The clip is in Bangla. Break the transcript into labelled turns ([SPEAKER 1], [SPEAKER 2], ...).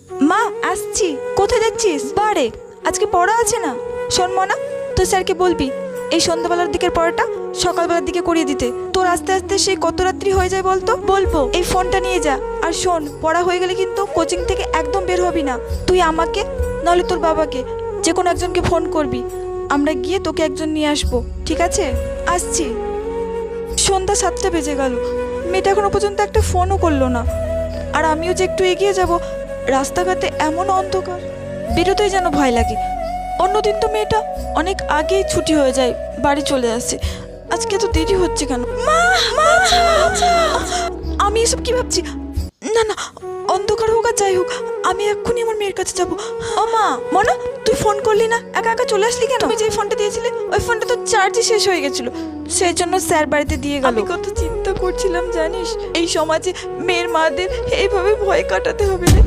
[SPEAKER 1] মা আসছি। কোথায় যাচ্ছিস? বারে আজকে পড়া আছে না। শোন মনা, তোর স্যারকে বলবি এই সন্ধ্যাবেলার দিকের পড়াটা সকালবেলার দিকে করিয়ে দিতে। তোর আস্তে আস্তে সেই কত রাত্রি হয়ে যায় বলতো। বলবো এই ফোনটা নিয়ে যা। আর শোন, পড়া হয়ে গেলে কিন্তু কোচিং থেকে একদম বের হবি না। তুই আমাকে নাহলে তোর বাবাকে যে কোনো একজনকে ফোন করবি, আমরা গিয়ে তোকে একজন নিয়ে আসবো, ঠিক আছে? আসছি। সন্ধ্যা 7টা বেজে গেল, মেয়েটা এখনো পর্যন্ত একটা ফোনও করলো না। আর আমিও যে একটু এগিয়ে যাব, রাস্তাঘাটে এমন অন্ধকার, বেরোতেই যেন ভয় লাগে। অন্যদিন তো মেয়েটা অনেক আগেই ছুটি হয়ে যায়, বাড়ি চলে আসে। আজকে তো দেরি হচ্ছে কেন? মা, মা, আমি এসব কি ভাবছি? না না, অন্ধকার হোক আর যাই হোক, আমি এক্ষুনি আমার মেয়ের কাছে যাব। ও মা, মনা, তুই ফোন করলি না, একা একা চলে আসলি কেন? তুমি যে ফোনটা দিয়েছিলে ওই ফোনটা তো চার্জই শেষ হয়ে গেছিল, সেই জন্য স্যার বাড়িতে দিয়ে গেল। আমি কত চিন্তা করছিলাম জানিস, এই সমাজে মেয়ের মাদের এইভাবে ভয় কাটাতে হবে না।